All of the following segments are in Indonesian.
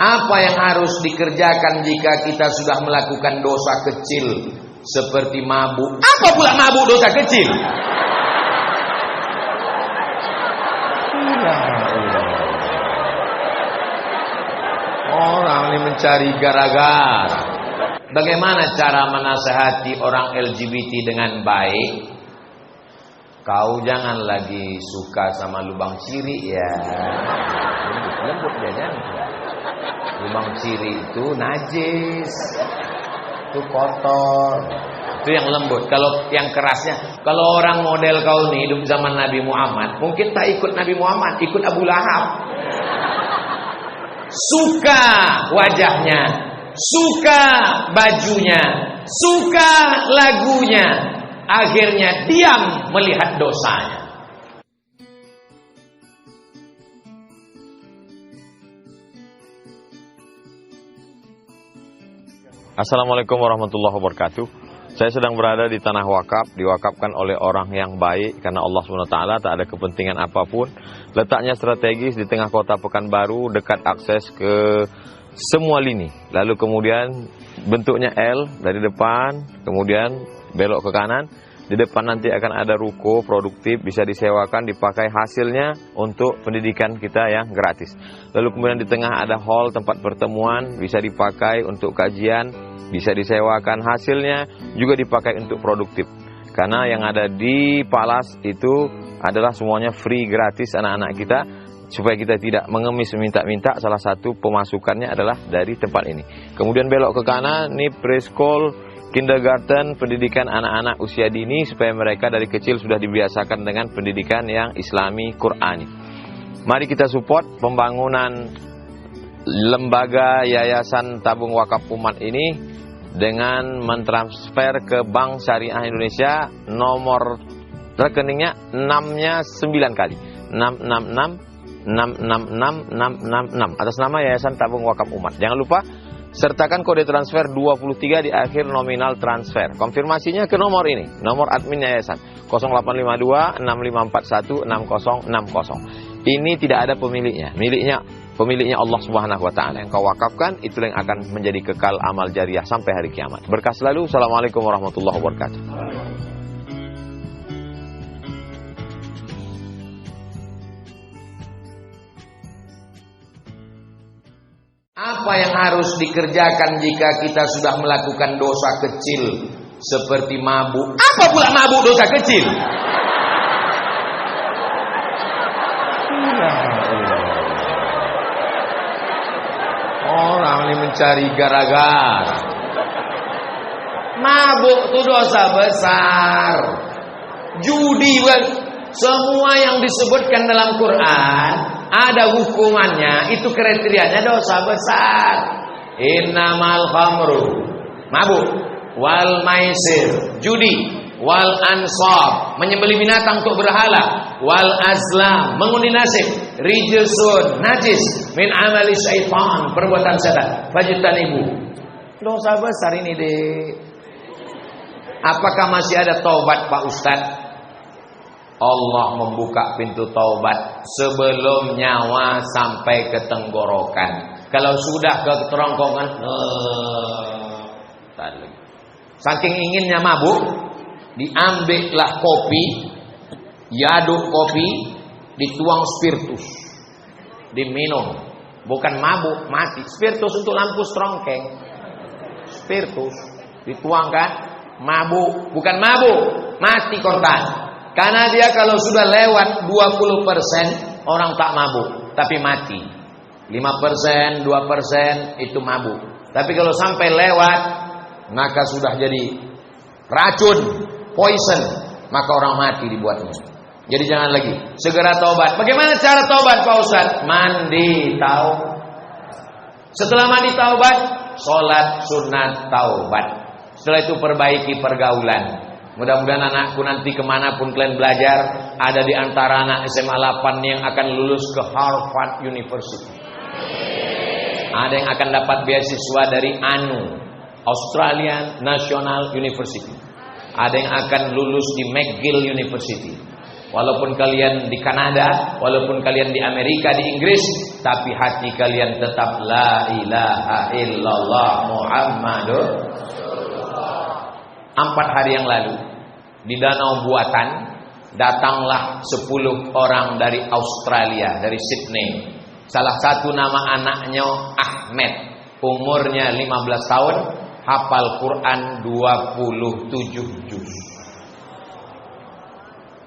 Apa yang harus dikerjakan jika kita sudah melakukan dosa kecil seperti mabuk? Apa pula mabuk dosa kecil? Orang ini mencari gara-gara. Bagaimana cara menasehati orang LGBT dengan baik? Kau jangan lagi suka sama lubang ciri ya. Lembut ya, jangan. Lubang ciri itu najis, itu kotor, itu yang lembut. Kalau yang kerasnya, kalau orang model kau nih hidup zaman Nabi Muhammad, mungkin tak ikut Nabi Muhammad, ikut Abu Lahab. Suka wajahnya, suka bajunya, suka lagunya, akhirnya diam melihat dosanya. Assalamualaikum warahmatullahi wabarakatuh. Saya sedang berada di tanah wakaf, diwakafkan oleh orang yang baik karena Allah SWT tak ada kepentingan apapun. Letaknya strategis di tengah kota Pekanbaru, dekat akses ke semua lini. Lalu kemudian bentuknya L dari depan, kemudian belok ke kanan. Di depan nanti akan ada ruko produktif, bisa disewakan, dipakai hasilnya untuk pendidikan kita yang gratis. Lalu kemudian di tengah ada hall tempat pertemuan, bisa dipakai untuk kajian, bisa disewakan hasilnya, juga dipakai untuk produktif. Karena yang ada di Palas itu adalah semuanya free, gratis anak-anak kita. Supaya kita tidak mengemis minta-minta, salah satu pemasukannya adalah dari tempat ini. Kemudian belok ke kanan, ini preschool, kindergarten, pendidikan anak-anak usia dini supaya mereka dari kecil sudah dibiasakan dengan pendidikan yang Islami, Qurani. Mari kita support pembangunan lembaga Yayasan Tabung Wakaf Umat ini dengan mentransfer ke Bank Syariah Indonesia, nomor rekeningnya 6-nya 9 kali. 666 atas nama Yayasan Tabung Wakaf Umat. Jangan lupa sertakan kode transfer 23 di akhir nominal transfer. Konfirmasinya ke nomor ini, nomor admin yayasan 0852 6541 6060. Ini tidak ada pemiliknya. Pemiliknya Allah Subhanahu wa taala. Yang kau wakafkan itulah yang akan menjadi kekal amal jariah sampai hari kiamat. Berkah selalu. Assalamualaikum warahmatullahi wabarakatuh. Apa yang harus dikerjakan jika kita sudah melakukan dosa kecil seperti mabuk? Apa pula mabuk dosa kecil? Orang ini mencari gara-gara. Mabuk itu dosa besar. Judi, semua yang disebutkan dalam Quran ada hukumannya, itu kriterianya dosa besar. Innamal khamru, mabuk, wal maisir, judi, wal ansab, menyembelih binatang untuk berhala, wal azlam, mengundi nasib, rijsun, najis, min amali syaitan, perbuatan setan, fajtanibu. Dosa besar ini deh. Apakah masih ada taubat Pak Ustadz? Allah membuka pintu taubat sebelum nyawa sampai ke tenggorokan. Kalau sudah ke kerongkongan, saking inginnya mabuk, diambillah kopi, diaduk kopi, dituang spiritus, diminum. Bukan mabuk, mati. Spiritus untuk lampu strongkeng. Spiritus dituangkan, mabuk, bukan mabuk, mati korban. Karena dia kalau sudah lewat 20% orang tak mabuk, tapi mati. 5%, 2% itu mabuk. Tapi kalau sampai lewat, maka sudah jadi racun, poison, maka orang mati dibuatnya. Jadi jangan lagi, segera taubat. Bagaimana cara taubat Pak Ustaz? Mandi, tahu. Setelah mandi taubat, sholat sunat taubat. Setelah itu perbaiki pergaulan. Mudah-mudahan anakku nanti kemanapun kalian belajar, ada di antara anak SMA 8 yang akan lulus ke Harvard University. Ada yang akan dapat beasiswa dari ANU, Australian National University. Ada yang akan lulus di McGill University. Walaupun kalian di Kanada, walaupun kalian di Amerika, di Inggris, tapi hati kalian tetap la ilaha illallah Muhammadur. 4 hari yang lalu di Danau Buatan datanglah 10 orang dari Australia, dari Sydney. Salah satu nama anaknya Ahmed, umurnya 15 tahun, hafal Quran 27 juz.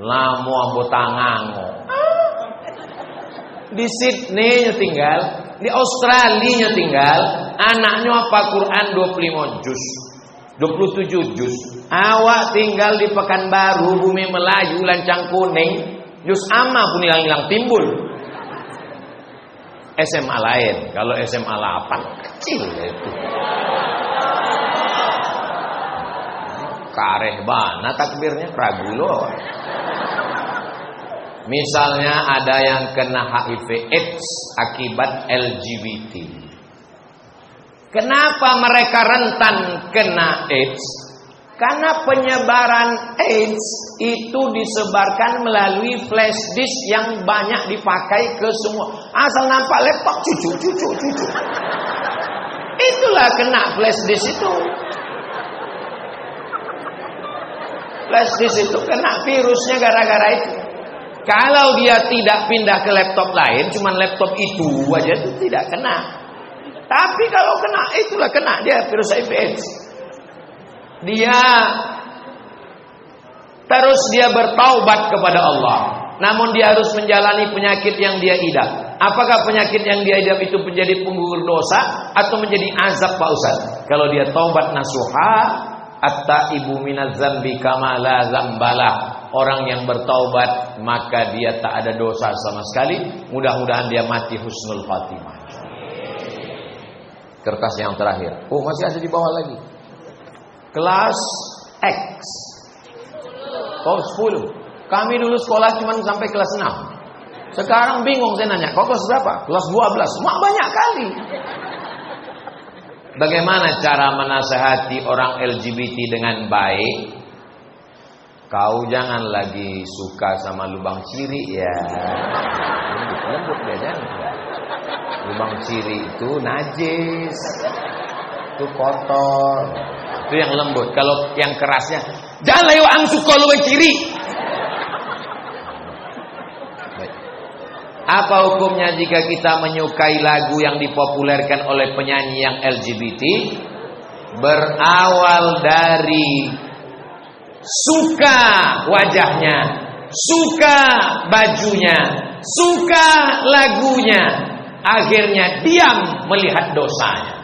Lamu ambotangango. Di Sydney nya tinggal, di Australia nya tinggal, anaknya hafal Quran 25 juz. 27 juz. Awak tinggal di Pekanbaru, Bumi Melayu, Lancang Kuning, juz amma pun hilang-hilang timbul. SMA lain, kalau SMA 8 kecil itu. Kareh bana takbirnya, ragu loh. Misalnya ada yang kena HIV AIDS akibat LGBT. Kenapa mereka rentan kena AIDS? Karena penyebaran AIDS itu disebarkan melalui flash disk yang banyak dipakai ke semua. Asal nampak laptop, cucu. Itulah kena flash disk itu. Flash disk itu kena virusnya gara-gara itu. Kalau dia tidak pindah ke laptop lain, cuman laptop itu aja itu tidak kena. Tapi kalau kena, itulah kena dia virus HIV AIDS. Dia bertaubat kepada Allah. Namun dia harus menjalani penyakit yang dia idap. Apakah penyakit yang dia idap itu menjadi penggugur dosa atau menjadi azab, Pak Ustaz? Kalau dia taubat nasuha, at-taibu minaz zambi kama la zambalah. Orang yang bertaubat maka dia tak ada dosa sama sekali. Mudah-mudahan dia mati husnul khatimah. Kertas yang terakhir. Oh, masih ada di bawah lagi. Kelas X. Oh, 10. Kami dulu sekolah cuma sampai kelas 6. Sekarang bingung saya nanya, kok kelas berapa? Kelas 12. Mak banyak kali. Bagaimana cara menasehati orang LGBT dengan baik? Kau jangan lagi suka sama lubang ciri ya. Lembut dia jangan. Lubang ciri itu najis. Itu kotor. Itu yang lembut. Kalau yang kerasnya, jangan lewat ang suka lubang ciri. Apa hukumnya jika kita menyukai lagu yang dipopulerkan oleh penyanyi yang LGBT? Berawal dari suka wajahnya, suka bajunya, suka lagunya, akhirnya diam melihat dosanya.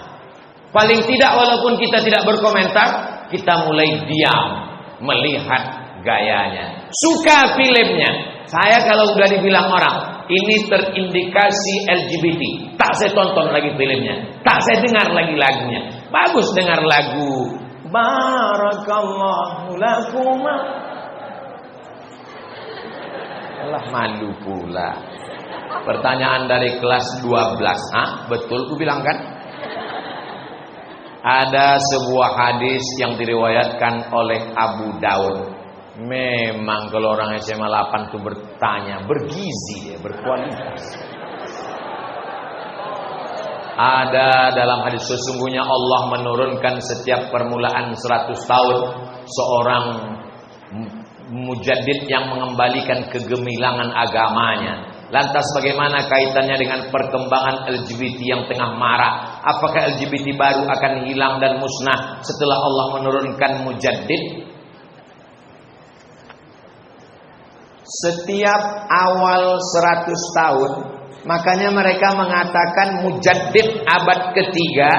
Paling tidak walaupun kita tidak berkomentar, kita mulai diam melihat gayanya. Suka filmnya. Saya kalau udah dibilang orang ini terindikasi LGBT, tak saya tonton lagi filmnya, tak saya dengar lagi lagunya. Bagus dengar lagu Barakallahu lakuma. Alah, malu pula. Pertanyaan dari kelas 12. Betul ku bilang kan? Ada sebuah hadis yang diriwayatkan oleh Abu Daud. Memang kalau orang SMA 8 itu bertanya, bergizi dia, berkualitas. Ada dalam hadis, sesungguhnya Allah menurunkan setiap permulaan 100 tahun seorang mujaddid yang mengembalikan kegemilangan agamanya. Lantas bagaimana kaitannya dengan perkembangan LGBT yang tengah marak? Apakah LGBT baru akan hilang dan musnah setelah Allah menurunkan mujaddid? Setiap awal 100 tahun, makanya mereka mengatakan mujaddid abad ketiga,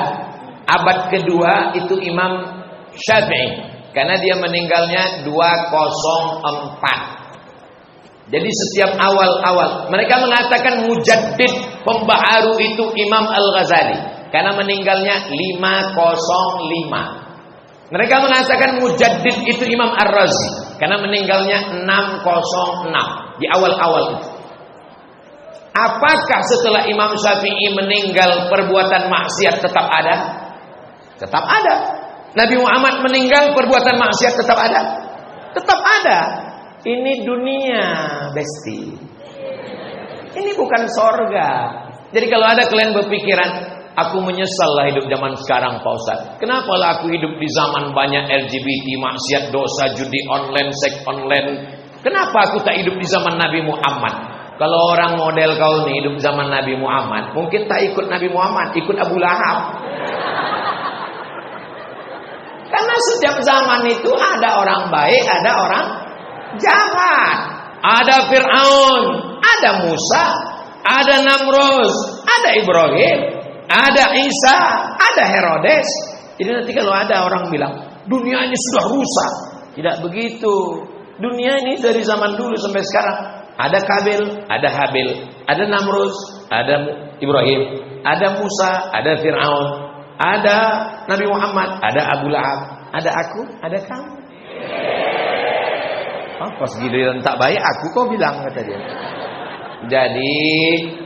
abad kedua itu Imam Syafi'i, karena dia meninggalnya 204. Jadi setiap awal-awal mereka mengatakan mujaddid pembaharu itu Imam Al-Ghazali, karena meninggalnya 505. Mereka mengatakan mujaddid itu Imam Ar-Razi, karena meninggalnya 606 di awal-awal itu. Apakah setelah Imam Syafi'i meninggal perbuatan maksiat tetap ada? Tetap ada. Nabi Muhammad meninggal perbuatan maksiat tetap ada? Tetap ada. Ini dunia, besti. Ini bukan sorga. Jadi kalau ada kalian berpikiran, aku menyesal lah hidup zaman sekarang Pak Ustaz. Kenapa lah aku hidup di zaman banyak LGBT, maksiat, dosa, judi online, seks online. Kenapa aku tak hidup di zaman Nabi Muhammad? Kalau orang model kau nih hidup zaman Nabi Muhammad, mungkin tak ikut Nabi Muhammad, ikut Abu Lahab. Karena setiap zaman itu ada orang baik, ada orang jahat. Ada Fir'aun, ada Musa, ada Namrud, ada Ibrahim, ada Isa, ada Herodes. Jadi nanti kalau ada orang bilang dunia ini sudah rusak, tidak begitu. Dunia ini dari zaman dulu sampai sekarang ada Kabil, ada Habil, ada Namrud, ada Ibrahim, ada Musa, ada Fir'aun, ada Nabi Muhammad, ada Abu Lahab, ada aku, ada kamu. Pas giliran tak baik aku kau bilang, kata dia. Jadi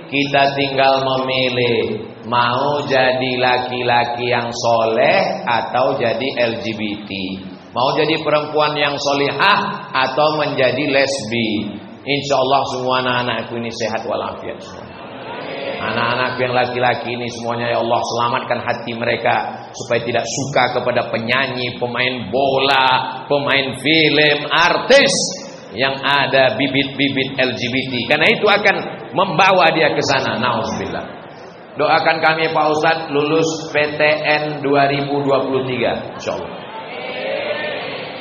kita tinggal memilih mau jadi laki-laki yang soleh atau jadi LGBT, mau jadi perempuan yang solihah atau menjadi lesbi. Insya Allah semua anak-anakku ini sehat walafiat semua. Anak-anak yang laki-laki ini semuanya ya Allah selamatkan hati mereka supaya tidak suka kepada penyanyi, pemain bola, pemain film, artis yang ada bibit-bibit LGBT. Karena itu akan membawa dia ke sana. Nauzubillah. Doakan kami Pak Ustadz lulus PTN 2023 insyaallah.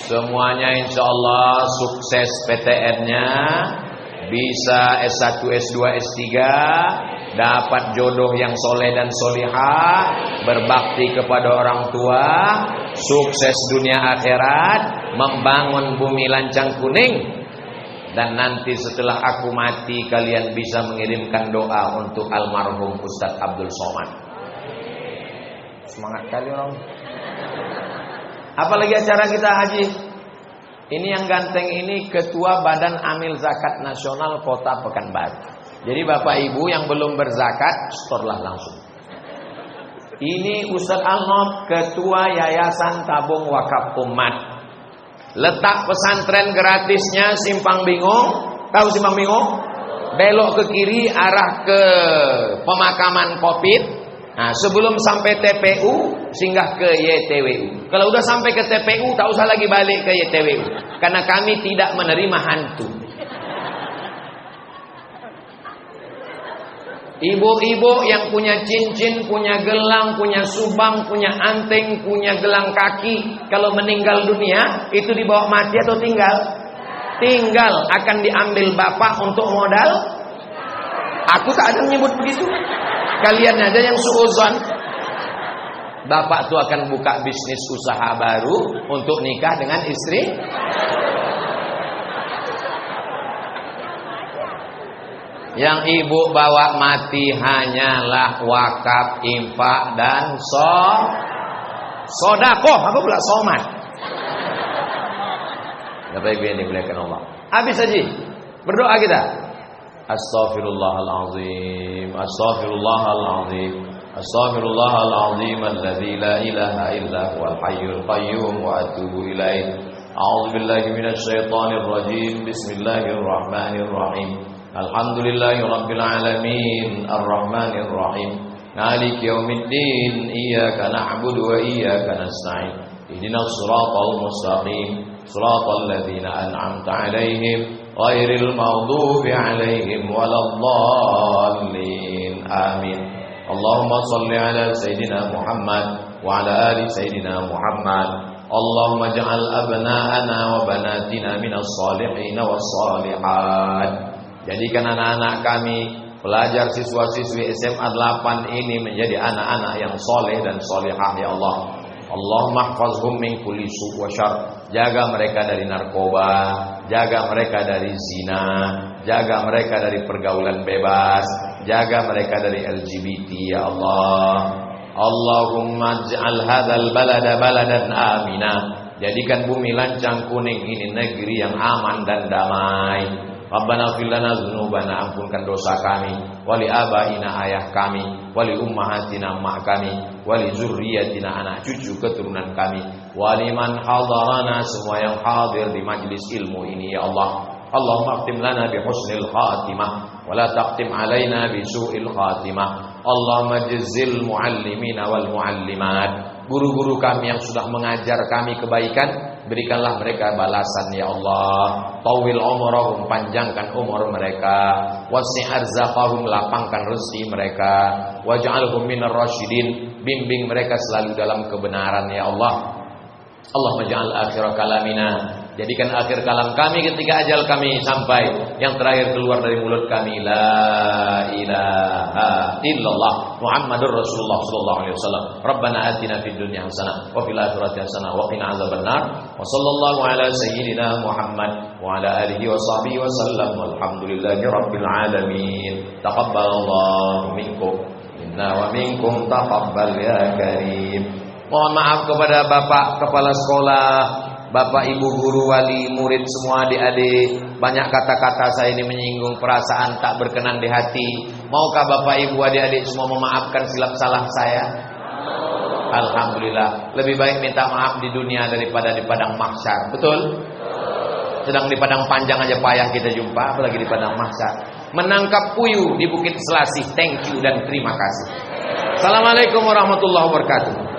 Semuanya insyaallah sukses PTN-nya, bisa S1, S2, S3, dapat jodoh yang soleh dan solihah, berbakti kepada orang tua, sukses dunia akhirat, membangun bumi lancang kuning. Dan nanti setelah aku mati kalian bisa mengirimkan doa untuk almarhum Ustadz Abdul Somad. Semangat kali orang. Apalagi acara kita haji. Ini yang ganteng ini Ketua Badan Amil Zakat Nasional Kota Pekanbaru. Jadi Bapak Ibu yang belum berzakat, setorlah langsung. Ini Ustadz Al-Nob, Ketua Yayasan Tabung Wakaf Umat. Letak pesantren gratisnya Simpang Bingung. Tahu Simpang Bingung? Belok ke kiri arah ke pemakaman Kopit. Nah, sebelum sampai TPU singgah ke YTWU. Kalau udah sampai ke TPU tak usah lagi balik ke YTWU, karena kami tidak menerima hantu. Ibu-ibu yang punya cincin, punya gelang, punya subang, punya anting, punya gelang kaki, kalau meninggal dunia itu dibawa mati atau tinggal? Tinggal, akan diambil bapak untuk modal. Aku tak ada menyebut begitu. Kalian aja yang suuzon. Bapak tuh akan buka bisnis usaha baru untuk nikah dengan istri. Yang ibu bawa mati hanyalah wakaf, infak, dan sodakoh. Apa pula somat? Bapak Ibu yang dimuliakan Allah. Habis saja berdoa kita. Astaghfirullahalazim, astaghfirullahalazim, astaghfirullahalazim alladzi la ilaha illa huwal hayyul qayyum wa atubu ilaih. A'udzu billahi minasy syaithanir rajim. Bismillahirrahmanirrahim. Alhamdulillahi rabbil alamin, arrahmanir rahim, maliki yaumiddin, iyyaka na'budu wa iyyaka nasta'in. Ihdinas siratal mustaqim, siratal ladzina an'amta 'alaihim ghairil maghdubi 'alaihim waladdallin. Amin. Allahumma shalli ala sayidina Muhammad wa ala ali sayidina Muhammad. Allahumma ij'al abna'ana wa banatina minas salihin was salihat. Jadikan anak-anak kami, pelajar siswa-siswi SMA 8 ini menjadi anak-anak yang soleh dan solehah ya Allah. Allahumma hfazhum min kulli su' wa syarr. Jaga mereka dari narkoba, jaga mereka dari zina, jaga mereka dari pergaulan bebas, jaga mereka dari LGBT ya Allah. Allahumma ij'al hadzal balada baladan amina. Jadikan bumi lancang kuning ini negeri yang aman dan damai. Rabbana fil lana dzunubana, ampunkan dosa kami, wali abaina ayah kami, wali ummahatina emak kami, wali zurriyatina anak cucu keturunan kami, wali man hadarana, semua yang hadir di majlis ilmu ini ya Allah. Allahumma khtim lana bi husnil khatimah. wa la taqtim alaina bisu'il khatimah. Allahumma jazzil muallimina wal muallimat. Guru-guru kami yang sudah mengajar kami kebaikan, berikanlah mereka balasan ya Allah. Tawil umurahum, panjangkan umur mereka. Wasi' arzaqahum, lapangkan rezeki mereka. Waj'alhum minar rasyidin, bimbing mereka selalu dalam kebenaran ya Allah. Allahumma ja'al akhir kalamina, jadikan akhir kalam kami ketika ajal kami sampai, yang terakhir keluar dari mulut kami, la ilaha illallah Muhammadur Rasulullah sallallahu alaihi wasallam. Rabbana atina fid dunya hasanah wa fil akhirati hasanah wa qina azabannar. Wa sallallahu ala sayyidina Muhammad wa ala alihi wa sahbihi wa sallam. Walhamdulillahi rabbil alamin. Taqabbalallahu minkum inna wa minkum taqabbal ya karim. Mohon maaf kepada Bapak Kepala Sekolah, Bapak Ibu Guru, Wali, murid, semua adik-adik. Banyak kata-kata saya ini menyinggung perasaan tak berkenan di hati. Maukah Bapak Ibu adik-adik semua memaafkan silap salah saya? Alhamdulillah. Lebih baik minta maaf di dunia daripada di padang mahsyar. Betul? Sedang di padang panjang aja payah kita jumpa, apalagi di padang mahsyar. Menangkap puyuh di Bukit Selasih. Thank you dan terima kasih. Assalamualaikum warahmatullahi wabarakatuh.